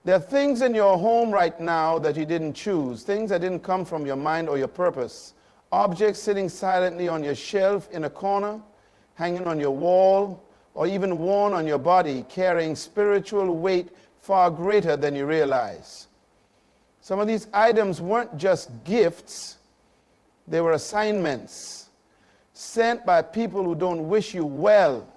There are things in your home right now that you didn't choose, things that didn't come from your mind or your purpose. Objects sitting silently on your shelf in a corner, hanging on your wall, or even worn on your body, carrying spiritual weight far greater than you realize. Some of these items weren't just gifts, they were assignments sent by people who don't wish you well.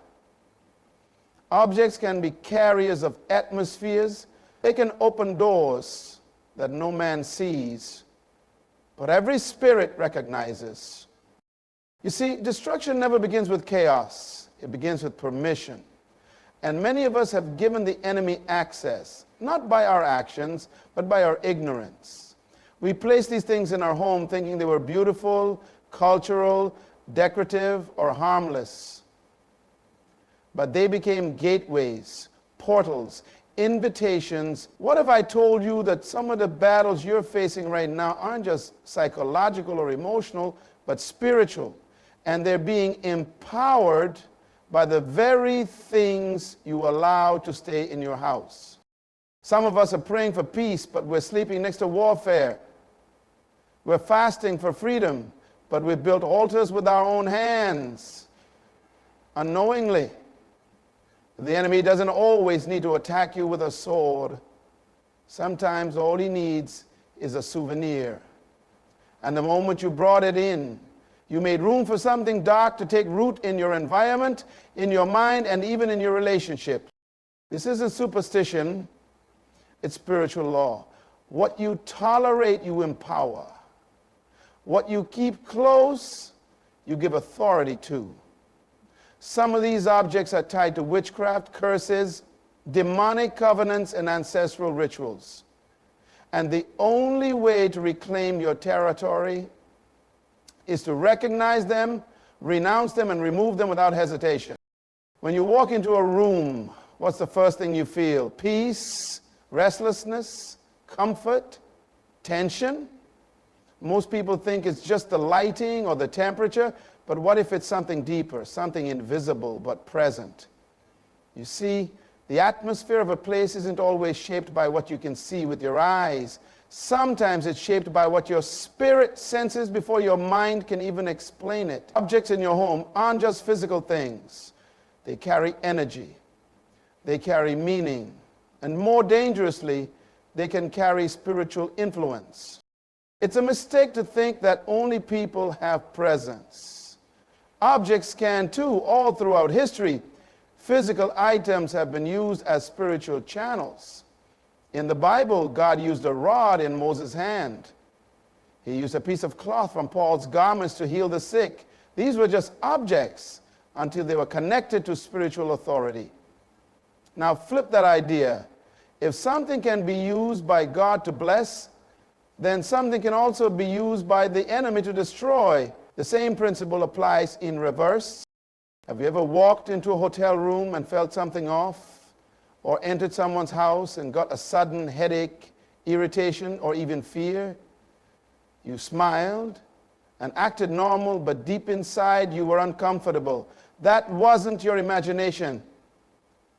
Objects can be carriers of atmospheres. They can open doors that no man sees, but every spirit recognizes. You see, destruction never begins with chaos. It begins with permission. And many of us have given the enemy access, not by our actions, but by our ignorance. We placed these things in our home thinking they were beautiful, cultural, decorative, or harmless. But they became gateways, portals, invitations. What if I told you that some of the battles you're facing right now aren't just psychological or emotional, but spiritual? And they're being empowered by the very things you allow to stay in your house. Some of us are praying for peace, but we're sleeping next to warfare. We're fasting for freedom, but we've built altars with our own hands, unknowingly. The enemy doesn't always need to attack you with a sword. Sometimes all he needs is a souvenir. And the moment you brought it in, you made room for something dark to take root in your environment, in your mind, and even in your relationship. This isn't superstition, it's spiritual law. What you tolerate, you empower. What you keep close, you give authority to. Some of these objects are tied to witchcraft, curses, demonic covenants, and ancestral rituals. And the only way to reclaim your territory is to recognize them, renounce them, and remove them without hesitation. When you walk into a room, what's the first thing you feel? Peace, restlessness, comfort, tension. Most people think it's just the lighting or the temperature, but what if it's something deeper, something invisible but present? You see, the atmosphere of a place isn't always shaped by what you can see with your eyes. Sometimes it's shaped by what your spirit senses before your mind can even explain it. Objects in your home aren't just physical things. They carry energy. They carry meaning. And more dangerously, they can carry spiritual influence. It's a mistake to think that only people have presence. Objects can too, all throughout history. Physical items have been used as spiritual channels. In the Bible, God used a rod in Moses' hand. He used a piece of cloth from Paul's garments to heal the sick. These were just objects until they were connected to spiritual authority. Now flip that idea. If something can be used by God to bless, then something can also be used by the enemy to destroy. The same principle applies in reverse. Have you ever walked into a hotel room and felt something off? Or entered someone's house and got a sudden headache, irritation, or even fear? You smiled and acted normal, but deep inside you were uncomfortable. That wasn't your imagination.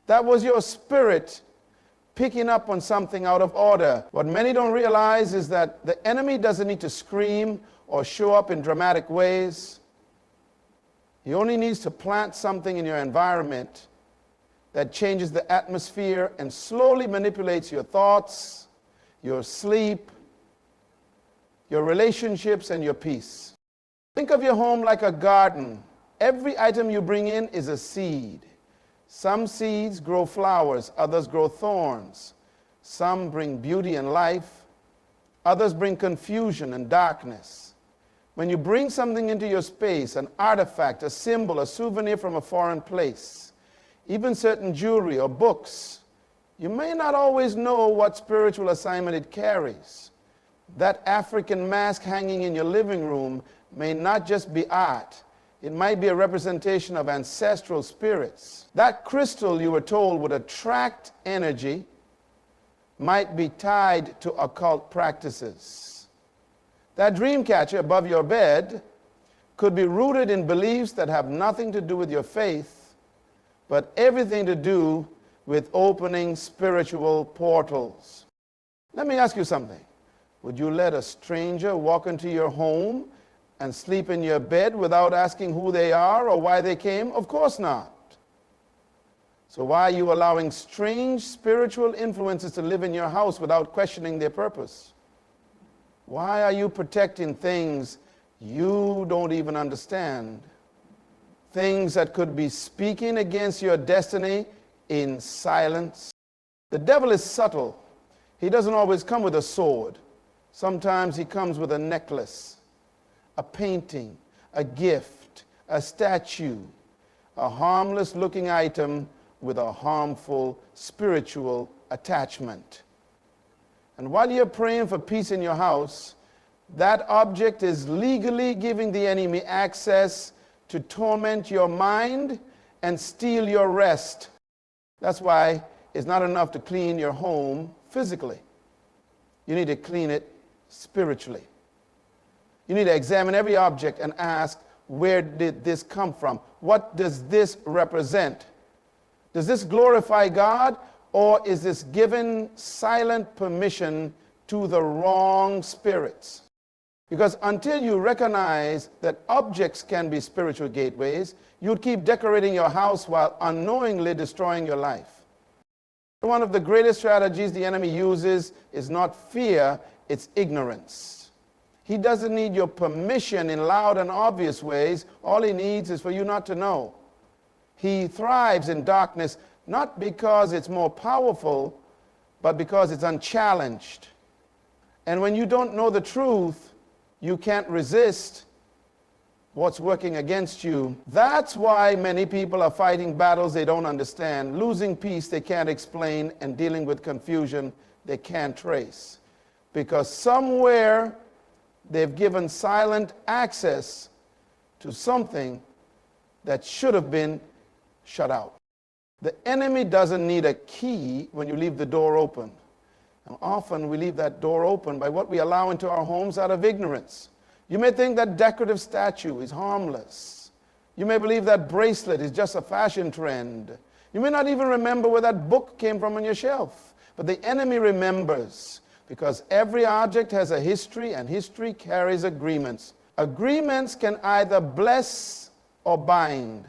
That was your spirit picking up on something out of order. What many don't realize is that the enemy doesn't need to scream or show up in dramatic ways. He only needs to plant something in your environment that changes the atmosphere and slowly manipulates your thoughts, your sleep, your relationships, and your peace. Think of your home like a garden. Every item you bring in is a seed. Some seeds grow flowers, others grow thorns. Some bring beauty and life, others bring confusion and darkness. When you bring something into your space, an artifact, a symbol, a souvenir from a foreign place, even certain jewelry or books, you may not always know what spiritual assignment it carries. That African mask hanging in your living room may not just be art. It might be a representation of ancestral spirits. That crystal you were told would attract energy might be tied to occult practices. That dream catcher above your bed could be rooted in beliefs that have nothing to do with your faith, but everything to do with opening spiritual portals. Let me ask you something. Would you let a stranger walk into your home and sleep in your bed without asking who they are or why they came? Of course not. So why are you allowing strange spiritual influences to live in your house without questioning their purpose? Why are you protecting things you don't even understand? Things that could be speaking against your destiny in silence. The devil is subtle. He doesn't always come with a sword. Sometimes he comes with a necklace, a painting, a gift, a statue, a harmless looking item with a harmful spiritual attachment. And while you're praying for peace in your house, that object is legally giving the enemy access to torment your mind and steal your rest. That's why it's not enough to clean your home physically. You need to clean it spiritually. You need to examine every object and ask, where did this come from? What does this represent? Does this glorify God, or is this given silent permission to the wrong spirits? Because until you recognize that objects can be spiritual gateways, you'd keep decorating your house while unknowingly destroying your life. One of the greatest strategies the enemy uses is not fear, it's ignorance. He doesn't need your permission in loud and obvious ways. All he needs is for you not to know. He thrives in darkness, not because it's more powerful, but because it's unchallenged. And when you don't know the truth, you can't resist what's working against you. That's why many people are fighting battles they don't understand, losing peace they can't explain, and dealing with confusion they can't trace. Because somewhere they've given silent access to something that should have been shut out. The enemy doesn't need a key when you leave the door open. And often we leave that door open by what we allow into our homes out of ignorance. You may think that decorative statue is harmless. You may believe that bracelet is just a fashion trend. You may not even remember where that book came from on your shelf. But the enemy remembers, because every object has a history, and history carries agreements. Agreements can either bless or bind.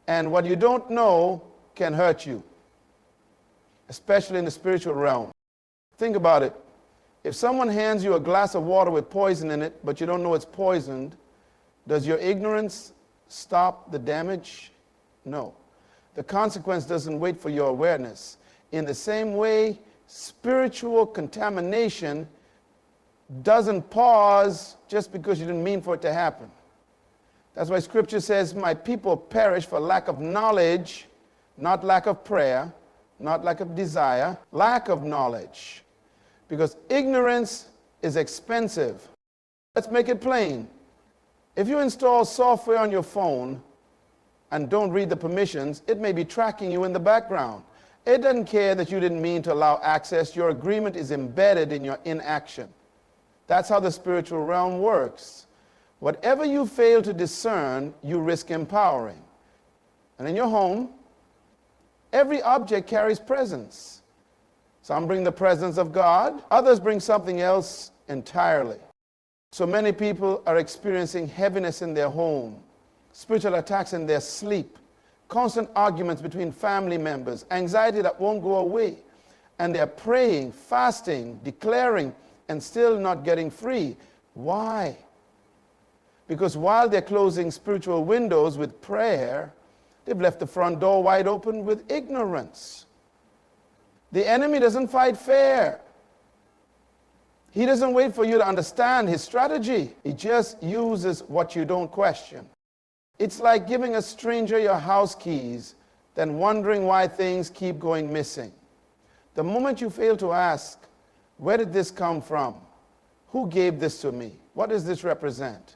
And what you don't know can hurt you, especially in the spiritual realm. Think about it. If someone hands you a glass of water with poison in it, but you don't know it's poisoned, does your ignorance stop the damage? No. The consequence doesn't wait for your awareness. In the same way, spiritual contamination doesn't pause just because you didn't mean for it to happen. That's why Scripture says, my people perish for lack of knowledge, not lack of prayer, not lack of desire, lack of knowledge. Because ignorance is expensive. Let's make it plain. If you install software on your phone and don't read the permissions, it may be tracking you in the background. It doesn't care that you didn't mean to allow access. Your agreement is embedded in your inaction. That's how the spiritual realm works. Whatever you fail to discern, you risk empowering. And in your home, every object carries presence. Some bring the presence of God, others bring something else entirely. So many people are experiencing heaviness in their home, spiritual attacks in their sleep, constant arguments between family members, anxiety that won't go away. And they're praying, fasting, declaring, and still not getting free. Why? Because while they're closing spiritual windows with prayer, they've left the front door wide open with ignorance. The enemy doesn't fight fair. He doesn't wait for you to understand his strategy. He just uses what you don't question. It's like giving a stranger your house keys, then wondering why things keep going missing. The moment you fail to ask, where did this come from? Who gave this to me? What does this represent?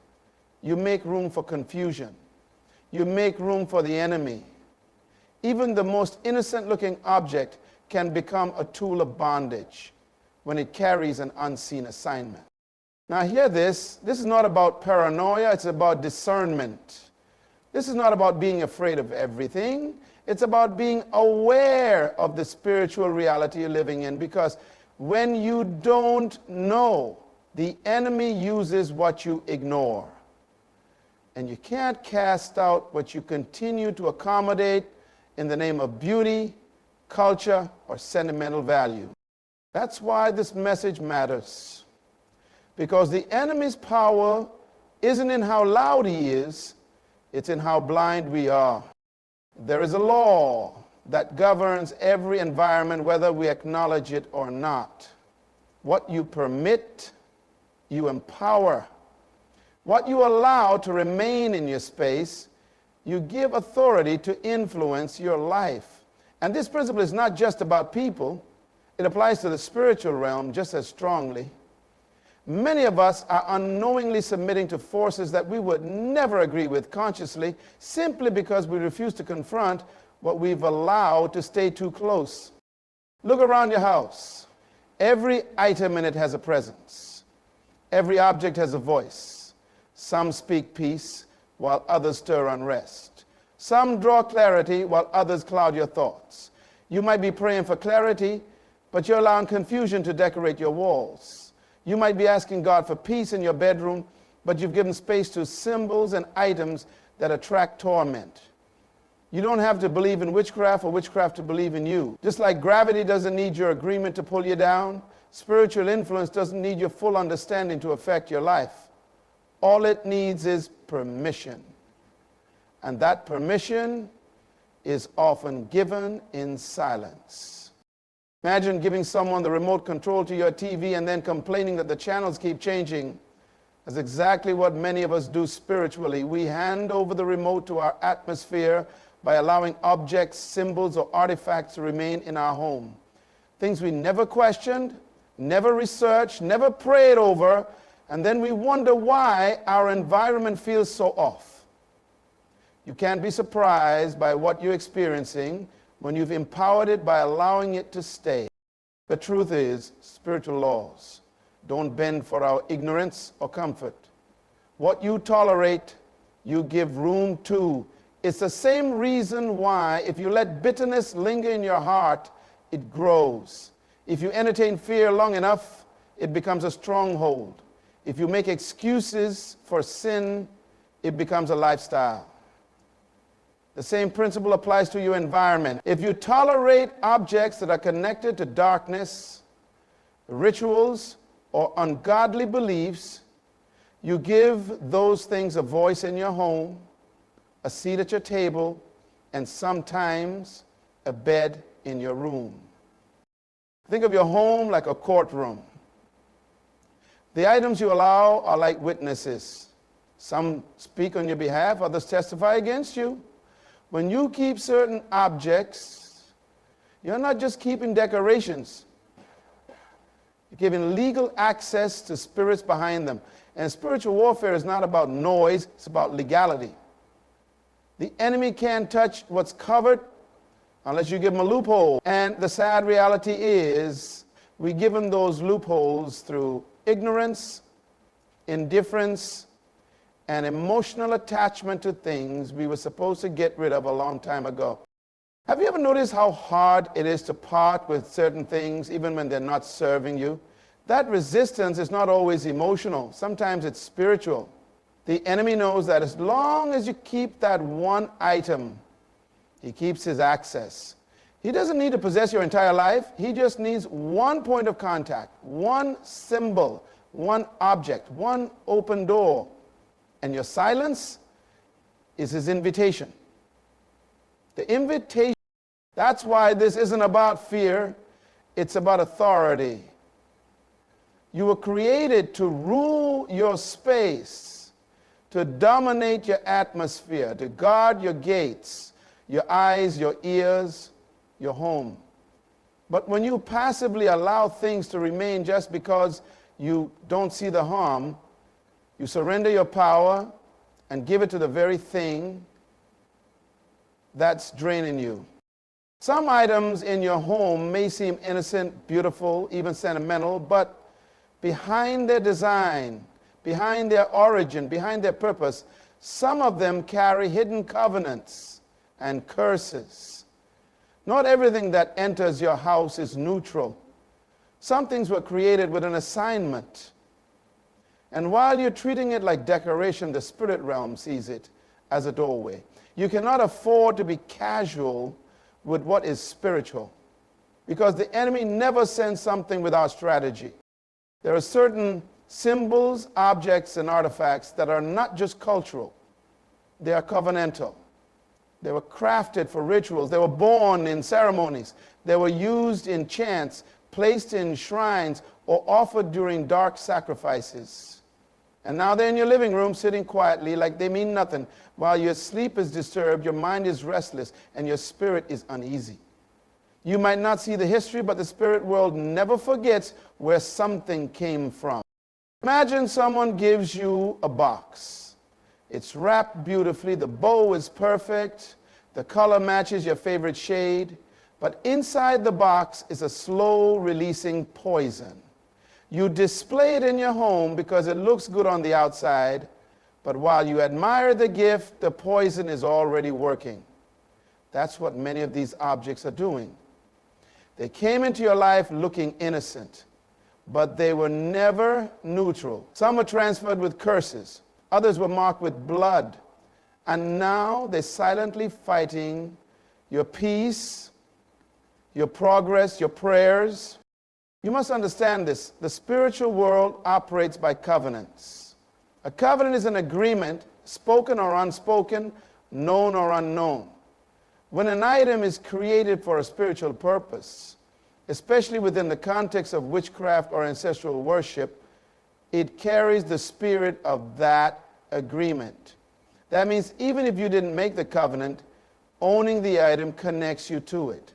You make room for confusion. You make room for the enemy. Even the most innocent-looking object can become a tool of bondage when it carries an unseen assignment. Now hear this. This is not about paranoia. It's about discernment. This is not about being afraid of everything. It's about being aware of the spiritual reality you're living in, because when you don't know, the enemy uses what you ignore. And you can't cast out what you continue to accommodate in the name of beauty, culture, or sentimental value. That's why this message matters. Because the enemy's power isn't in how loud he is, it's in how blind we are. There is a law that governs every environment, whether we acknowledge it or not. What you permit, you empower. What you allow to remain in your space, you give authority to influence your life. And this principle is not just about people. It applies to the spiritual realm just as strongly. Many of us are unknowingly submitting to forces that we would never agree with consciously, simply because we refuse to confront what we've allowed to stay too close. Look around your house. Every item in it has a presence. Every object has a voice. Some speak peace, while others stir unrest. Some draw clarity, while others cloud your thoughts. You might be praying for clarity, but you're allowing confusion to decorate your walls. You might be asking God for peace in your bedroom, but you've given space to symbols and items that attract torment. You don't have to believe in witchcraft or witchcraft to believe in you. Just like gravity doesn't need your agreement to pull you down, spiritual influence doesn't need your full understanding to affect your life. All it needs is permission. And that permission is often given in silence. Imagine giving someone the remote control to your TV and then complaining that the channels keep changing. That's exactly what many of us do spiritually. We hand over the remote to our atmosphere by allowing objects, symbols, or artifacts to remain in our home. Things we never questioned, never researched, never prayed over, and then we wonder why our environment feels so off. You can't be surprised by what you're experiencing when you've empowered it by allowing it to stay. The truth is, spiritual laws don't bend for our ignorance or comfort. What you tolerate, you give room to. It's the same reason why, if you let bitterness linger in your heart, it grows. If you entertain fear long enough, it becomes a stronghold. If you make excuses for sin, it becomes a lifestyle. The same principle applies to your environment. If you tolerate objects that are connected to darkness, rituals, or ungodly beliefs, you give those things a voice in your home, a seat at your table, and sometimes a bed in your room. Think of your home like a courtroom. The items you allow are like witnesses. Some speak on your behalf, others testify against you. When you keep certain objects, you're not just keeping decorations. You're giving legal access to spirits behind them. And spiritual warfare is not about noise, it's about legality. The enemy can't touch what's covered unless you give him a loophole. And the sad reality is, we give him those loopholes through ignorance, indifference, and emotional attachment to things we were supposed to get rid of a long time ago. Have you ever noticed how hard it is to part with certain things even when they're not serving you? That resistance is not always emotional. Sometimes it's spiritual. The enemy knows that as long as you keep that one item, he keeps his access. He doesn't need to possess your entire life. He just needs one point of contact, one symbol, one object, one open door. And your silence is his invitation. The invitation. That's why this isn't about fear. It's about authority. You were created to rule your space, to dominate your atmosphere, to guard your gates, your eyes, your ears, your home. But when you passively allow things to remain just because you don't see the harm, you surrender your power and give it to the very thing that's draining you. Some items in your home may seem innocent, beautiful, even sentimental, but behind their design, behind their origin, behind their purpose, some of them carry hidden covenants and curses. Not everything that enters your house is neutral. Some things were created with an assignment. And while you're treating it like decoration, the spirit realm sees it as a doorway. You cannot afford to be casual with what is spiritual, because the enemy never sends something without strategy. There are certain symbols, objects, and artifacts that are not just cultural. They are covenantal. They were crafted for rituals. They were born in ceremonies. They were used in chants, placed in shrines, or offered during dark sacrifices. And now they're in your living room sitting quietly like they mean nothing. While your sleep is disturbed, your mind is restless, and your spirit is uneasy. You might not see the history, but the spirit world never forgets where something came from. Imagine someone gives you a box. It's wrapped beautifully, the bow is perfect, the color matches your favorite shade, but inside the box is a slow releasing poison. You display it in your home because it looks good on the outside, but while you admire the gift, the poison is already working. That's what many of these objects are doing. They came into your life looking innocent, but they were never neutral. Some were transferred with curses. Others were marked with blood. And now they're silently fighting your peace, your progress, your prayers. You must understand this. The spiritual world operates by covenants. A covenant is an agreement, spoken or unspoken, known or unknown. When an item is created for a spiritual purpose, especially within the context of witchcraft or ancestral worship, it carries the spirit of that agreement. That means even if you didn't make the covenant, owning the item connects you to it.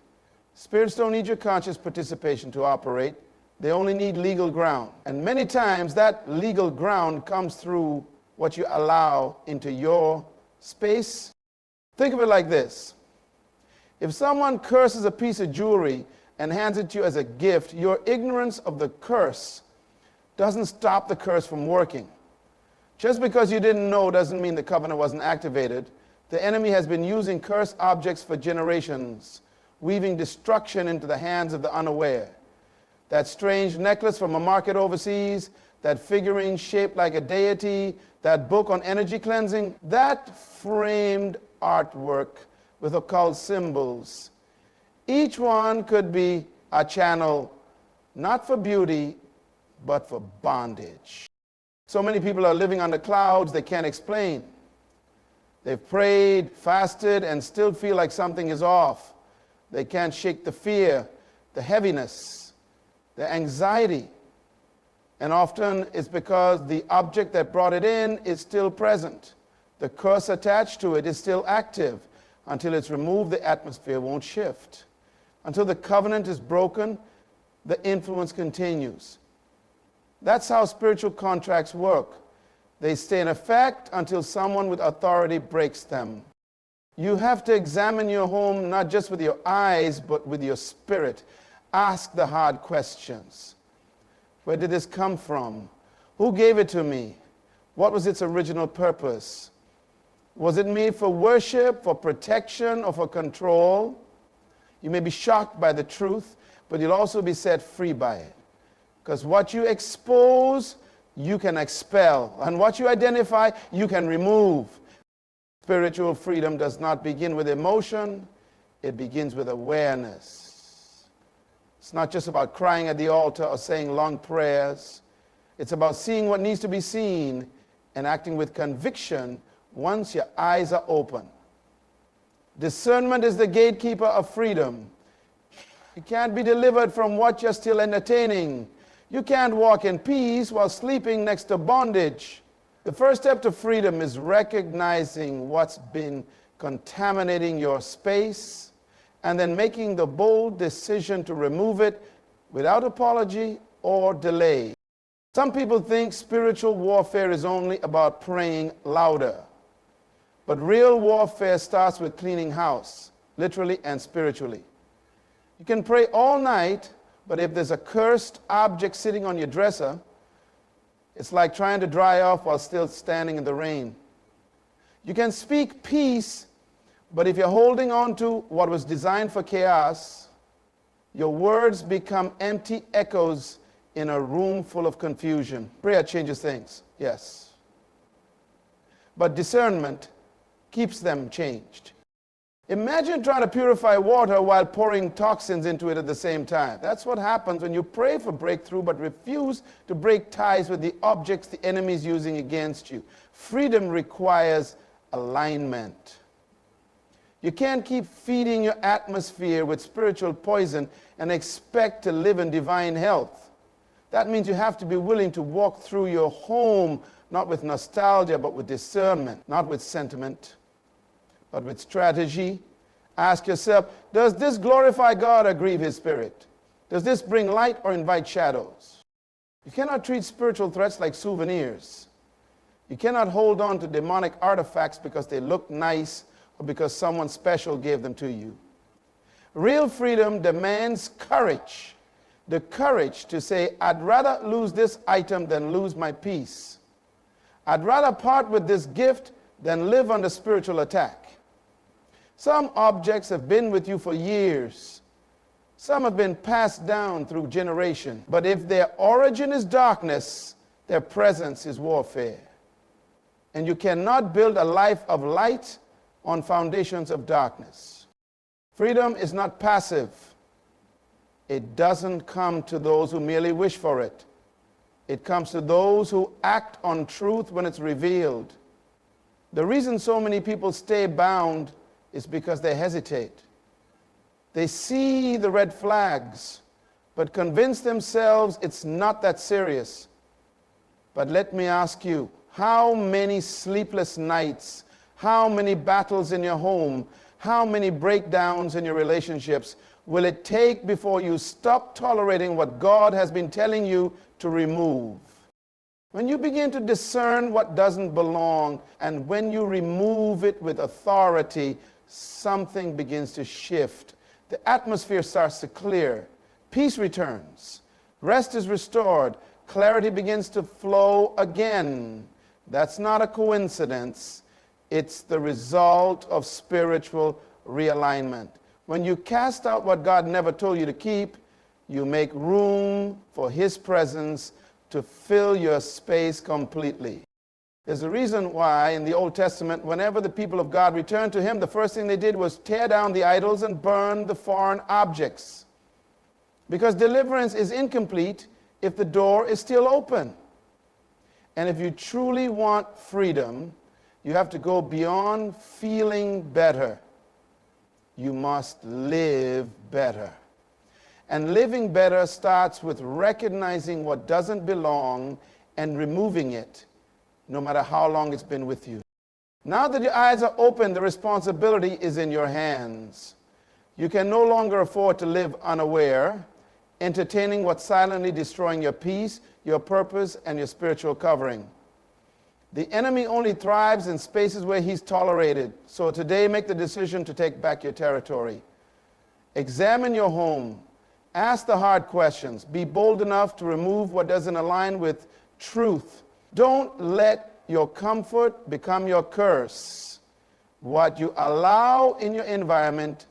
Spirits don't need your conscious participation to operate. They only need legal ground. And many times that legal ground comes through what you allow into your space. Think of it like this. If someone curses a piece of jewelry and hands it to you as a gift, your ignorance of the curse doesn't stop the curse from working. Just because you didn't know doesn't mean the covenant wasn't activated. The enemy has been using cursed objects for generations, weaving destruction into the hands of the unaware. That strange necklace from a market overseas, that figurine shaped like a deity, that book on energy cleansing, that framed artwork with occult symbols. Each one could be a channel, not for beauty, but for bondage. So many people are living under clouds they can't explain. They've prayed, fasted, and still feel like something is off. They can't shake the fear, the heaviness, the anxiety. And often it's because the object that brought it in is still present. The curse attached to it is still active. Until it's removed, the atmosphere won't shift. Until the covenant is broken, the influence continues. That's how spiritual contracts work. They stay in effect until someone with authority breaks them. You have to examine your home not just with your eyes, but with your spirit. Ask the hard questions. Where did this come from? Who gave it to me? What was its original purpose? Was it made for worship, for protection, or for control? You may be shocked by the truth, but you'll also be set free by it. Because what you expose, you can expel. And what you identify, you can remove. Spiritual freedom does not begin with emotion. It begins with awareness. It's not just about crying at the altar or saying long prayers. It's about seeing what needs to be seen and acting with conviction once your eyes are open. Discernment is the gatekeeper of freedom. You can't be delivered from what you're still entertaining. You can't walk in peace while sleeping next to bondage. The first step to freedom is recognizing what's been contaminating your space and then making the bold decision to remove it without apology or delay. Some people think spiritual warfare is only about praying louder. But real warfare starts with cleaning house, literally and spiritually. You can pray all night, but if there's a cursed object sitting on your dresser, it's like trying to dry off while still standing in the rain. You can speak peace, But if you're holding on to what was designed for chaos, your words become empty echoes in a room full of confusion. Prayer changes things, yes. But discernment keeps them changed. Imagine trying to purify water while pouring toxins into it at the same time. That's what happens when you pray for breakthrough but refuse to break ties with the objects the enemy is using against you. Freedom requires alignment. You can't keep feeding your atmosphere with spiritual poison and expect to live in divine health. That means you have to be willing to walk through your home, not with nostalgia, but with discernment, not with sentiment, but with strategy. Ask yourself, does this glorify God or grieve his spirit? Does this bring light or invite shadows? You cannot treat spiritual threats like souvenirs. You cannot hold on to demonic artifacts because they look nice or because someone special gave them to you. Real freedom demands courage. The courage to say, I'd rather lose this item than lose my peace. I'd rather part with this gift than live under spiritual attack. Some objects have been with you for years. Some have been passed down through generations. But if their origin is darkness, their presence is warfare. And you cannot build a life of light on foundations of darkness. Freedom is not passive. It doesn't come to those who merely wish for it. It comes to those who act on truth when it's revealed. The reason so many people stay bound is because they hesitate. They see the red flags, but convince themselves it's not that serious. But let me ask you, how many sleepless nights, how many battles in your home, how many breakdowns in your relationships will it take before you stop tolerating what God has been telling you to remove? When you begin to discern what doesn't belong, and when you remove it with authority, something begins to shift. The atmosphere starts to clear. Peace returns. Rest is restored. Clarity begins to flow again. That's not a coincidence. It's the result of spiritual realignment. When you cast out what God never told you to keep, you make room for his presence to fill your space completely. There's a reason why in the Old Testament, whenever the people of God returned to him, the first thing they did was tear down the idols and burn the foreign objects. Because deliverance is incomplete if the door is still open. And if you truly want freedom, you have to go beyond feeling better. You must live better. And living better starts with recognizing what doesn't belong and removing it, no matter how long it's been with you. Now that your eyes are open, the responsibility is in your hands. You can no longer afford to live unaware, entertaining what's silently destroying your peace, your purpose, and your spiritual covering. The enemy only thrives in spaces where he's tolerated. So today, make the decision to take back your territory. Examine your home. Ask the hard questions. Be bold enough to remove what doesn't align with truth. Don't let your comfort become your curse. What you allow in your environment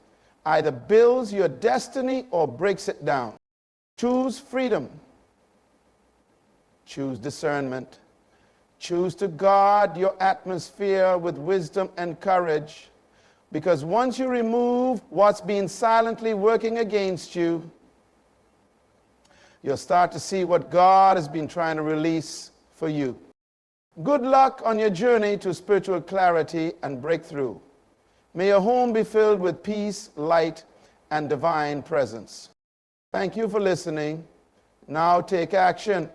either builds your destiny or breaks it down. Choose freedom. Choose discernment. Choose to guard your atmosphere with wisdom and courage. Because once you remove what's been silently working against you, you'll start to see what God has been trying to release for you. Good luck on your journey to spiritual clarity and breakthrough. May your home be filled with peace, light, and divine presence. Thank you for listening. Now take action.